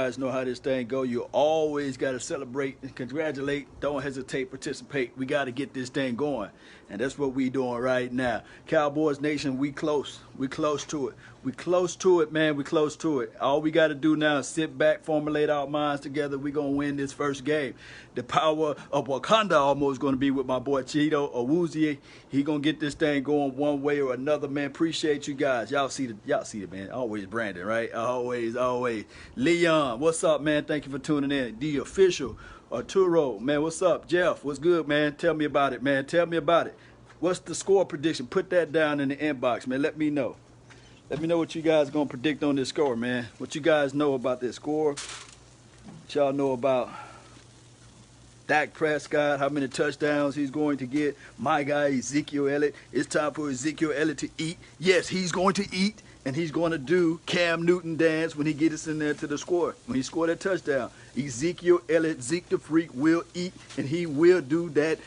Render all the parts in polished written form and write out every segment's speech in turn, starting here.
Guys know how this thing go. You always got to celebrate and congratulate. Don't hesitate, participate. We got to get this thing going, and that's what we doing right now. Cowboys Nation, we close. We close to it. We close to it, man. We close to it. All we got to do now is sit back, formulate our minds together. We gonna win this first game. The power of Wakanda almost gonna be with my boy Cheeto Owuzie. He gonna get this thing going one way or another, man. Appreciate you guys. Y'all see the man. Always Brandon, right? Always. Leon, what's up, man? Thank you for tuning in. The official Arturo, man, what's up? Jeff, what's good, man? Tell me about it, man. Tell me about it. What's the score prediction? Put that down in the inbox, man. Let me know. Let me know what you guys gonna predict on this score, man. What you guys know about this score? What y'all know about Dak Prescott, how many touchdowns he's going to get. My guy, Ezekiel Elliott. It's time for Ezekiel Elliott to eat. Yes, he's going to eat, and he's going to do Cam Newton dance when he gets in there to the score. When he scored that touchdown, Ezekiel Elliott, Zeke the Freak, will eat, and he will do that,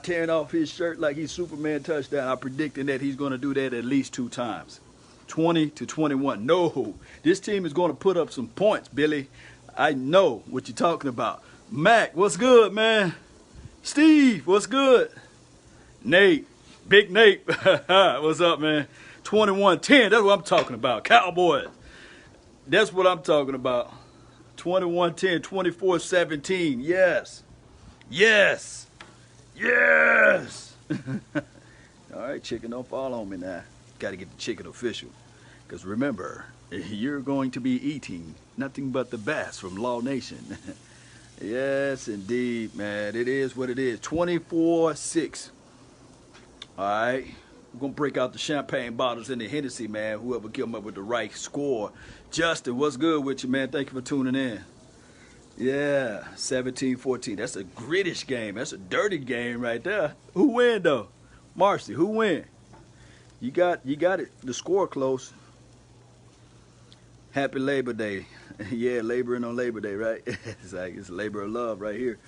tearing off his shirt like he's Superman touchdown. I'm predicting that he's going to do that at least 2 times. 20-21. No, this team is going to put up some points, Billy. I know what you're talking about. Mac, what's good, man? Steve, what's good? Nate, Big Nate, what's up, man? 21-10, that's what I'm talking about. Cowboys, that's what I'm talking about. 21-10, 24-17, yes. All right, chicken, don't fall on me now. Got to get the chicken official. Because remember, you're going to be eating nothing but the best from Law Nation. Yes, indeed, man. It is what it is. 24-6. All right. We're going to break out the champagne bottles and the Hennessy, man. Whoever came up with the right score. Justin, what's good with you, man? Thank you for tuning in. Yeah, 17-14. That's a grittish game. That's a dirty game right there. Who win, though? Marcy, who win? You got it. The score close. Happy Labor Day. Yeah, laboring on Labor Day, right? It's a labor of love right here.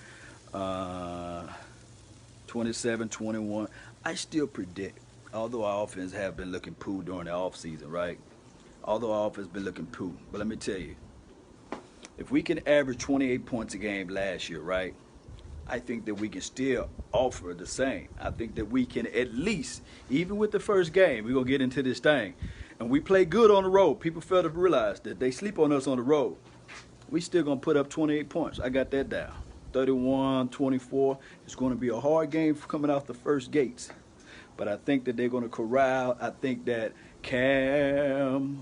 27-21. I still predict, although our offense have been looking poo during the off season, right? Although our offense been looking poo, but let me tell you, if we can average 28 points a game last year, right? I think that we can still offer the same. I think that we can at least, even with the first game, we're going to get into this thing. And we play good on the road. People fail to realize that they sleep on us on the road. We still going to put up 28 points. I got that down. 31-24. It's going to be a hard game coming off the first gates. But I think that they're going to corral. I think that Cam,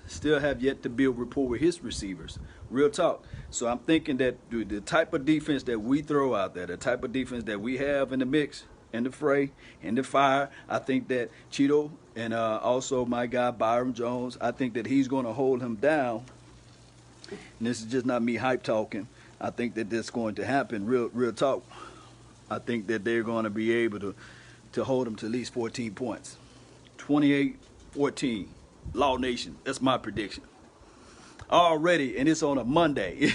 still have yet to build rapport with his receivers. Real talk. So I'm thinking that the type of defense that we throw out there, the type of defense that we have in the mix, in the fray, in the fire, I think that Cheeto and also my guy Byron Jones, I think that he's going to hold him down. And this is just not me hype talking. I think that that's going to happen. Real talk. I think that they're going to be able to hold him to at least 14 points. 28-14. Law Nation. That's my prediction. Already, and it's on a Monday.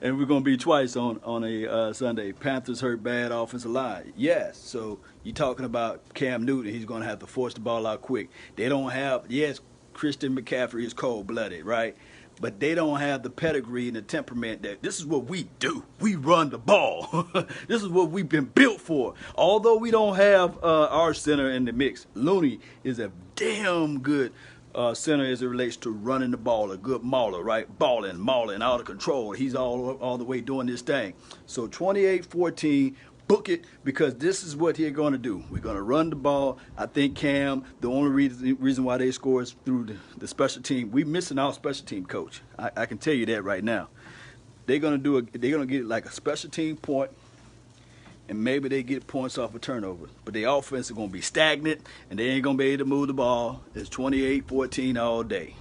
And we're going to be twice on a Sunday. Panthers hurt bad offensive line. Yes, so you're talking about Cam Newton. He's going to have to force the ball out quick. They don't have, yes, Christian McCaffrey is cold-blooded, right? But they don't have the pedigree and the temperament that this is what we do. We run the ball. This is what we've been built for. Although we don't have our center in the mix, Looney is a damn good center as it relates to running the ball, a good mauler, right? Balling, mauling, out of control. He's all the way doing this thing. So 28-14, book it, because this is what he's going to do. We're going to run the ball. I think Cam, the only reason why they score is through the special team. We're missing our special team coach. I can tell you that right now. They're going to get like a special team point, and maybe they get points off of turnovers. But their offense is going to be stagnant, and they ain't going to be able to move the ball. It's 28-14 all day.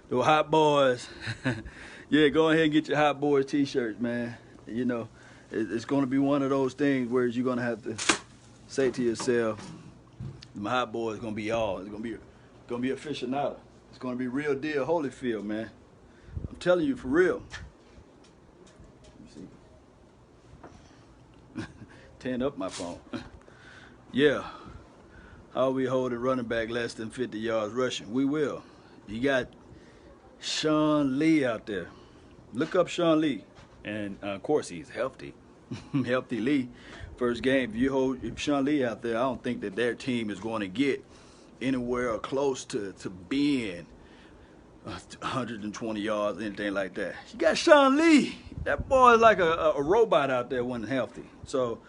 The Hot Boys. Yeah, go ahead and get your Hot Boys T-shirts, man. You know, it's going to be one of those things where you're going to have to say to yourself, my Hot Boy is going to be all. It's going to be aficionado. It's going to be real deal Holyfield, man. I'm telling you, for real. Let me see. Tan up my phone. Yeah. How are we holding running back less than 50 yards rushing? We will. You got Sean Lee out there. Look up Sean Lee. And of course he's healthy. Healthy Lee. First game, if Sean Lee out there, I don't think that their team is going to get anywhere close to being 120 yards, anything like that. You got Sean Lee. That boy is like a robot out there when healthy. So,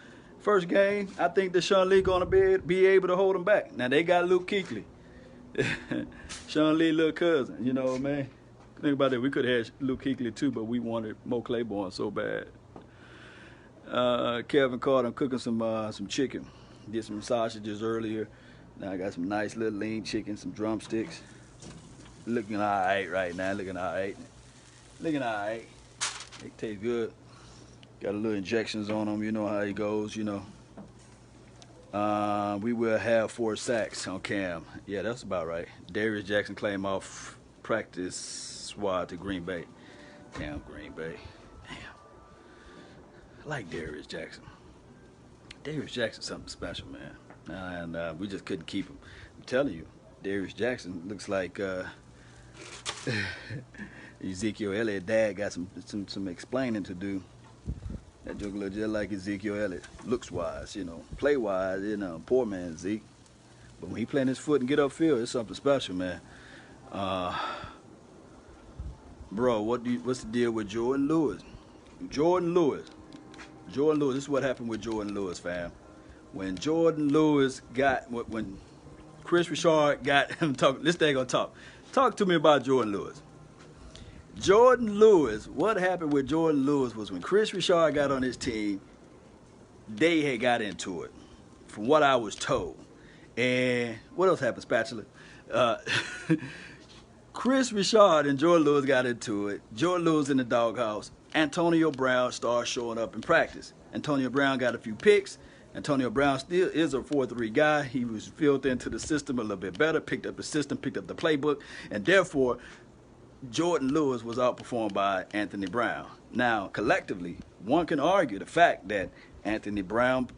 first game, I think that Sean Lee going to be able to hold him back. Now, they got Luke Kuechly. Sean Lee, little cousin, you know, man. Think about that. We could have had Luke Kuechly too, but we wanted Mo Claiborne so bad. Kevin Carter, I'm cooking some chicken. Did some sausages earlier. Now I got some nice little lean chicken, some drumsticks. Looking all right right now. Looking all right. Looking all right. It tastes good. Got a little injections on them. You know how it goes. You know. We will have 4 sacks on Cam. Yeah, that's about right. Darius Jackson claimed off practice squad to Green Bay. Damn, Green Bay. Damn. I like Darius Jackson. Darius Jackson's something special, man. And we just couldn't keep him. I'm telling you, Darius Jackson looks like Ezekiel Elliott. Dad got some explaining to do. That joke looks just like Ezekiel Elliott. Looks-wise, you know. Play-wise, you know, poor man Zeke. But when he plant his foot and get upfield, it's something special, man. Bro, what's the deal with Jordan Lewis? Jordan Lewis, this is what happened with Jordan Lewis, fam. When Jordan Lewis when Chris Richard got him talking, this thing gonna talk. Talk to me about Jordan Lewis. Jordan Lewis, what happened with Jordan Lewis was when Chris Richard got on his team, they had got into it, from what I was told. And what else happened, Spatula? Chris Richard and Jordan Lewis got into it. Jordan Lewis in the doghouse. Antonio Brown started showing up in practice. Antonio Brown got a few picks. Antonio Brown still is a 4-3 guy. He was filled into the system a little bit better, picked up the system, picked up the playbook, and therefore Jordan Lewis was outperformed by Anthony Brown. Now, collectively, one can argue the fact that Anthony Brown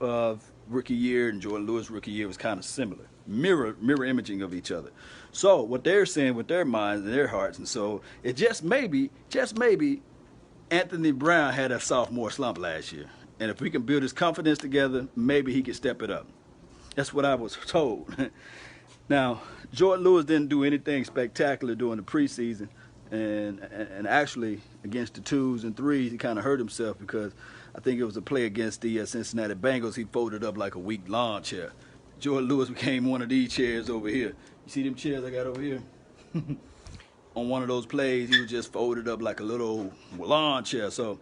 rookie year and Jordan Lewis rookie year was kind of similar. Mirror imaging of each other. So what they're saying with their minds and their hearts, and so it just maybe Anthony Brown had a sophomore slump last year. And if we can build his confidence together, maybe he can step it up. That's what I was told. Now, Jordan Lewis didn't do anything spectacular during the preseason. And actually, against the 2s and 3s, he kind of hurt himself because I think it was a play against the Cincinnati Bengals. He folded up like a weak lawn chair. Jordan Lewis became one of these chairs over here. You see them chairs I got over here? On one of those plays, he was just folded up like a little lawn chair. So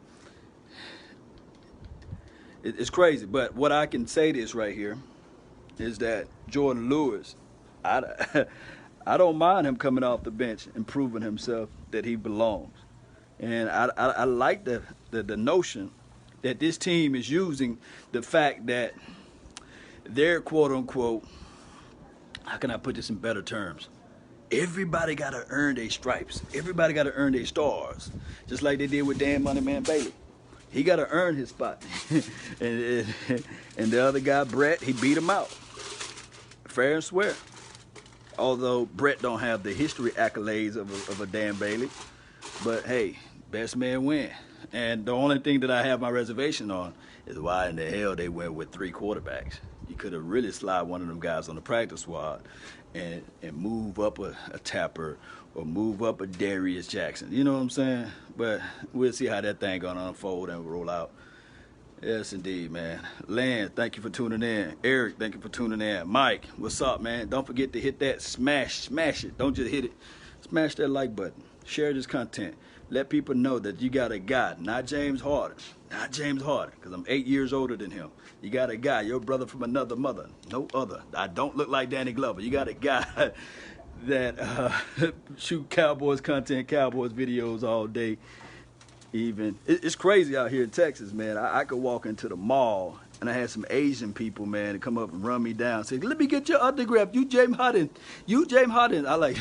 it's crazy. But what I can say this right here is that Jordan Lewis, I don't mind him coming off the bench and proving himself that he belongs. And I like the notion that this team is using the fact that they're quote-unquote, how can I put this in better terms? Everybody got to earn their stripes. Everybody got to earn their stars, just like they did with Dan Moneyman Bailey. He got to earn his spot. and the other guy, Brett, he beat him out. Fair and square. Although Brett don't have the history accolades of a Dan Bailey. But, hey, best man win. And the only thing that I have my reservation on is why in the hell they went with 3 quarterbacks. You could have really slid one of them guys on the practice squad and move up a Tapper or move up a Darius Jackson. You know what I'm saying? But we'll see how that thing gonna unfold and roll out. Yes, indeed, man. Lan, thank you for tuning in. Eric, thank you for tuning in. Mike, what's up, man? Don't forget to hit that smash it. Don't just hit it. Smash that like button. Share this content. Let people know that you got a guy, not James Harden. Not James Harden, because I'm 8 years older than him. You got a guy, your brother from another mother. No other. I don't look like Danny Glover. You got a guy that shoot Cowboys content, Cowboys videos all day. Even it's crazy out here in Texas, man. I could walk into the mall and I had some Asian people, man, to come up and run me down. Say, let me get your autograph. You James Harden. You James Harden. I like,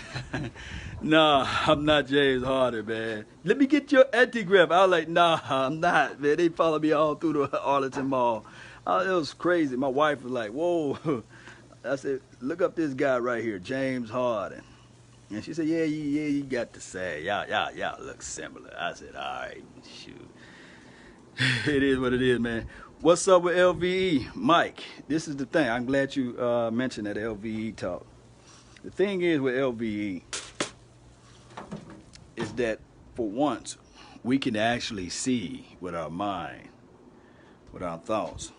nah, I'm not James Harden, man. Let me get your autograph. I was like, nah, I'm not, man. They follow me all through the Arlington Mall. It was crazy. My wife was like, whoa. I said, look up this guy right here, James Harden. And she said, yeah, you got to say, y'all look similar. I said, all right, shoot. It is what it is, man. What's up with LVE? Mike, this is the thing. I'm glad you mentioned that LVE talk. The thing is with LVE is that for once, we can actually see with our mind, with our thoughts,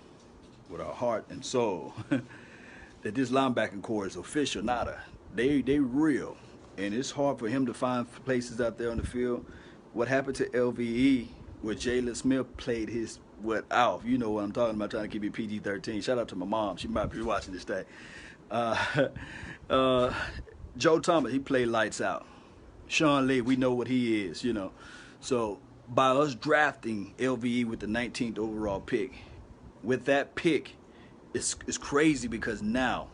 with our heart and soul, that this linebacking core is official, nada. They real. And it's hard for him to find places out there on the field. What happened to LVE, where Jalen Smith played his what Alf? You know what I'm talking about, trying to keep it PG-13. Shout out to my mom. She might be watching this thing. Joe Thomas, he played lights out. Sean Lee, we know what he is, you know. So by us drafting LVE with the 19th overall pick, with that pick, it's crazy because now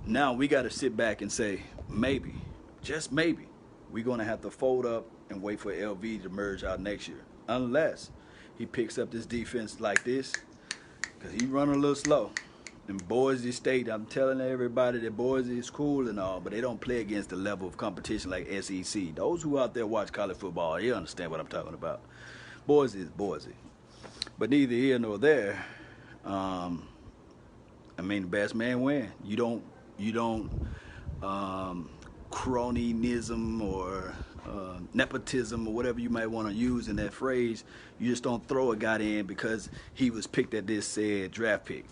we got to sit back and say, maybe, just maybe, we're going to have to fold up and wait for LV to merge out next year. Unless he picks up this defense like this, because he's running a little slow. In Boise State, I'm telling everybody that Boise is cool and all, but they don't play against the level of competition like SEC. Those who out there watch college football, they understand what I'm talking about. Boise is Boise. But neither here nor there. I mean, the best man win. You don't cronyism or nepotism or whatever you might want to use in that phrase. You just don't throw a guy in because he was picked at this said draft pick.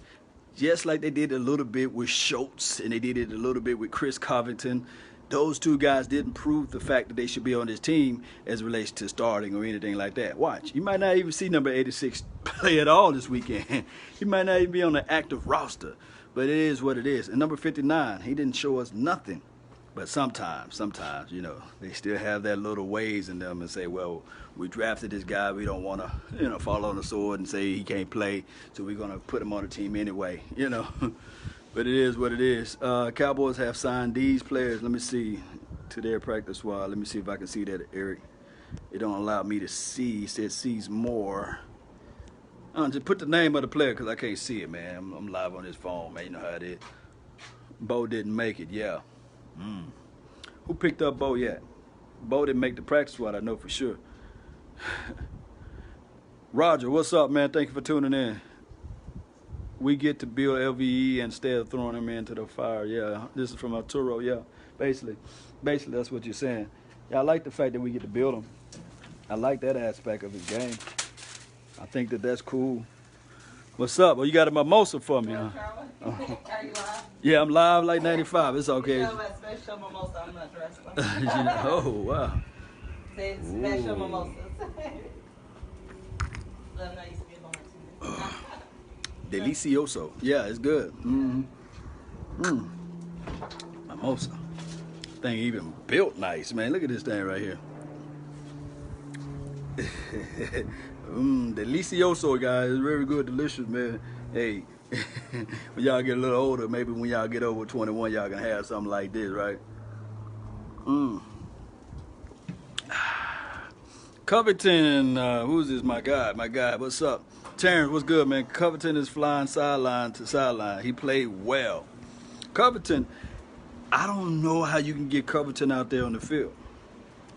Just like they did a little bit with Schultz and they did it a little bit with Chris Covington. Those two guys didn't prove the fact that they should be on this team as it relates to starting or anything like that. Watch. You might not even see number 86 play at all this weekend. He might not even be on the active roster. But it is what it is. And number 59, he didn't show us nothing. But sometimes, you know, they still have that little ways in them and say, well, we drafted this guy. We don't want to, fall on the sword and say he can't play. So we're going to put him on the team anyway, But it is what it is. Cowboys have signed these players. Let me see to their practice squad. Let me see if I can see that, Eric. It don't allow me to see. It says sees more. Just put the name of the player because I can't see it, man. I'm live on this phone, man. You know how it is. Bo didn't make it, yeah. Who picked up Bo yet? Bo didn't make the practice squad, I know for sure. Roger, what's up, man? Thank you for tuning in. We get to build LVE instead of throwing him into the fire. Yeah, this is from Arturo. Yeah, basically that's what you're saying. Yeah, I like the fact that we get to build him. I like that aspect of his game. I think that's cool. What's up? Well, you got a mimosa for me, huh? Are you live? Yeah, I'm live like 95. It's okay. Special mimosa. I'm not dressed. Oh, wow. Say special mimosas. Love that used to be a moment too. Delicioso. Yeah, it's good. Mimosa. Thing even built nice, man. Look at this thing right here. Delicioso, guys. It's very good, delicious, man. Hey, when y'all get a little older, maybe when y'all get over 21, y'all can have something like this, right? Covington, who's this? My guy. What's up? Terrence, what's good, man? Covington is flying sideline to sideline. He played well. Covington, I don't know how you can get Covington out there on the field.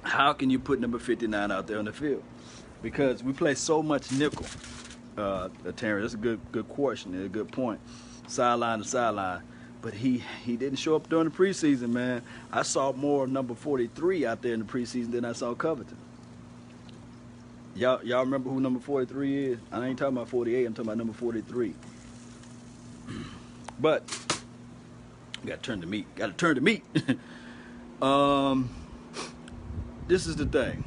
How can you put number 59 out there on the field? Because we play so much nickel. Terrence, that's a good question. A good point. Sideline to sideline. But he didn't show up during the preseason, man. I saw more of number 43 out there in the preseason than I saw Covington. Y'all remember who number 43 is? I ain't talking about 48. I'm talking about number 43. But got to turn to meat. This is the thing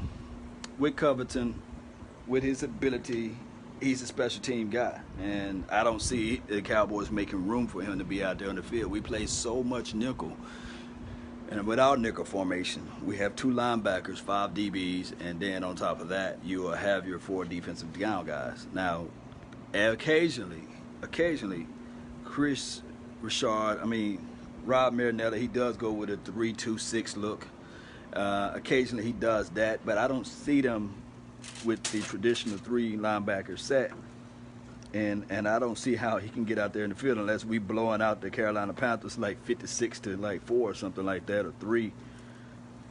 with Covington, with his ability. He's a special team guy, and I don't see the Cowboys making room for him to be out there on the field. We play so much nickel, and with our nickel formation, we have 2 linebackers, 5 DBs, and then on top of that, you will have your 4 defensive down guys. Now, occasionally, Rob Marinella, he does go with a 3-2-6 look. Occasionally he does that, but I don't see them with the traditional 3 linebacker set. And I don't see how he can get out there in the field unless we blowing out the Carolina Panthers like 56 to like 4 or something like that, or 3.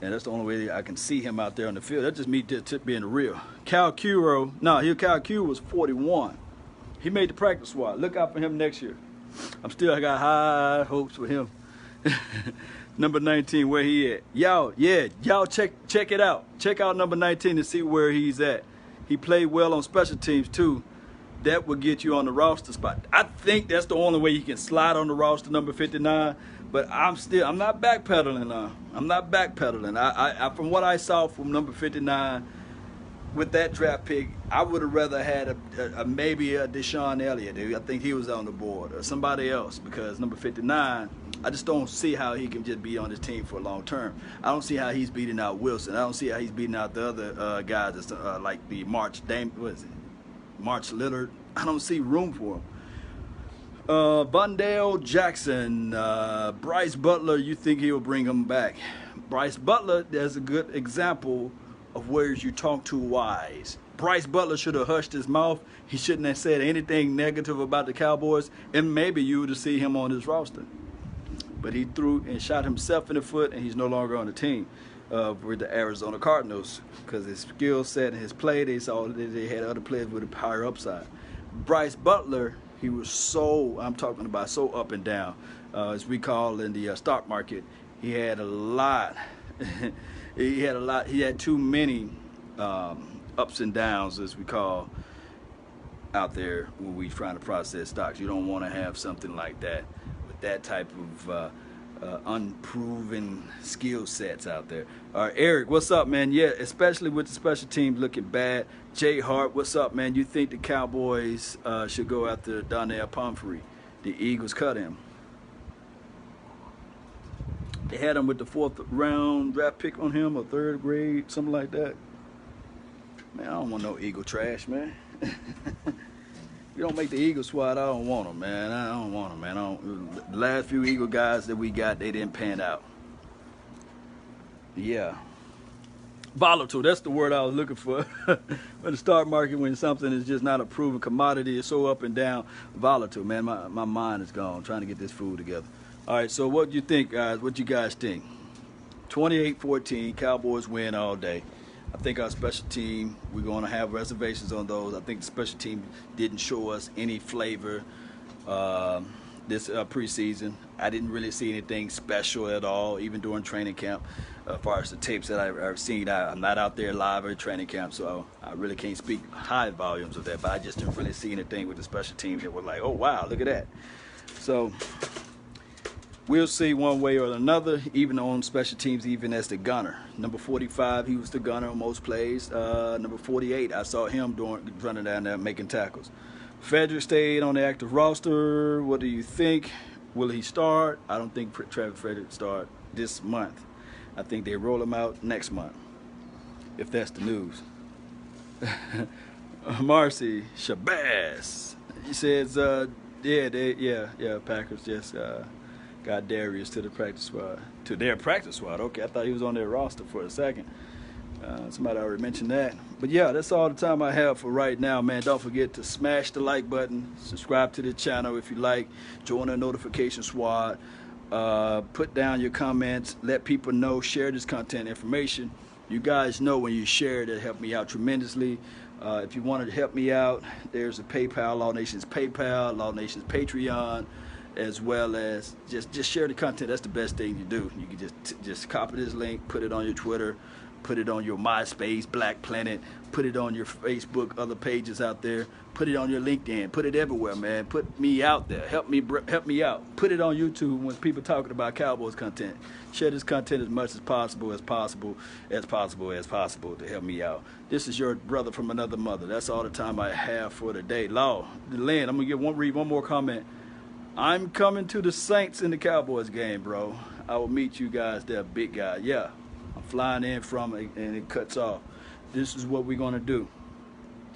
And that's the only way I can see him out there on the field. That's just me being real. Cal Q was 41. He made the practice squad. Look out for him next year. I got high hopes for him. Number 19, where he at? Y'all check it out. Check out number 19 and see where he's at. He played well on special teams too. That will get you on the roster spot. I think that's the only way you can slide on the roster, number 59. But I'm not backpedaling now. I'm not backpedaling. I from what I saw from number 59, with that draft pick, I would have rather had maybe a Deshaun Elliott, dude. I think he was on the board, or somebody else, because number 59, I just don't see how he can just be on this team for a long term. I don't see how he's beating out Wilson. I don't see how he's beating out the other guys that's like the March Lillard. I don't see room for him. Bundale Jackson, Bryce Butler, you think he'll bring him back? Bryce Butler, there's a good example of words you talk too wise. Bryce Butler should have hushed his mouth. He shouldn't have said anything negative about the Cowboys, and maybe you would have seen him on this roster. But he threw and shot himself in the foot, and he's no longer on the team with the Arizona Cardinals, because his skill set and his play, they saw that they had other players with a higher upside. Bryce Butler, he was so up and down. As we call in the stock market, he had a lot. He had too many ups and downs, as we call out there when we trying to process stocks. You don't want to have something like that with that type of unproven skill sets out there. All right, Eric, what's up, man? Yeah, especially with the special teams looking bad. Jay Hart, what's up, man? You think the Cowboys should go after Donnell Pumphrey? The Eagles cut him. They had him with the 4th round draft pick on him, or 3rd grade, something like that. Man, I don't want no Eagle trash, man. You don't make the Eagle squad, I don't want them, man. I don't want them, man. The last few Eagle guys that we got, they didn't pan out. Yeah. Volatile, that's the word I was looking for. But the stock market, when something is just not a proven commodity, it's so up and down. Volatile, man. My mind is gone trying to get this food together. All right, so what do you think, guys? What you guys think? 28-14, Cowboys win all day. I think our special team, we're going to have reservations on those. I think the special team didn't show us any flavor this preseason. I didn't really see anything special at all, even during training camp. As far as the tapes that I've seen, I'm not out there live at training camp, so I really can't speak high volumes of that. But I just didn't really see anything with the special team that was like, oh, wow, look at that. So we'll see one way or another, even on special teams, even as the gunner. Number 45, he was the gunner on most plays. Number 48, I saw him running down there making tackles. Frederick stayed on the active roster. What do you think? Will he start? I don't think Travis Frederick start this month. I think they roll him out next month, if that's the news. Marcy Shabazz, he says, Packers just got Darius to the practice squad. To their practice squad. Okay, I thought he was on their roster for a second. Somebody already mentioned that. But yeah, that's all the time I have for right now, man. Don't forget to smash the like button, subscribe to the channel if you like, join the notification squad, put down your comments, let people know, share this content information. You guys know when you share it, it helps me out tremendously. If you wanted to help me out, there's a PayPal, Law Nation's PayPal, Law Nation's Patreon, as well as just share the content. That's the best thing you do. You can just copy this link, put it on your Twitter, put it on your MySpace, Black Planet, put it on your Facebook, other pages out there, put it on your LinkedIn, put it everywhere, man. Put me out there. Help me out. Put it on YouTube when people talking about Cowboys content. Share this content as much as possible to help me out. This is your brother from another mother. That's all the time I have for today. Lynn, I'm gonna read one more comment. I'm coming to the Saints in the Cowboys game, bro. I will meet you guys there, big guy. Yeah, I'm flying in from it, and it cuts off. This is what we're going to do.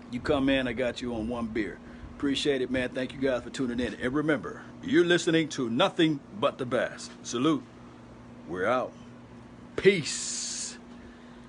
You come in, I got you on one beer. Appreciate it, man. Thank you guys for tuning in. And remember, you're listening to nothing but the best. Salute. We're out. Peace.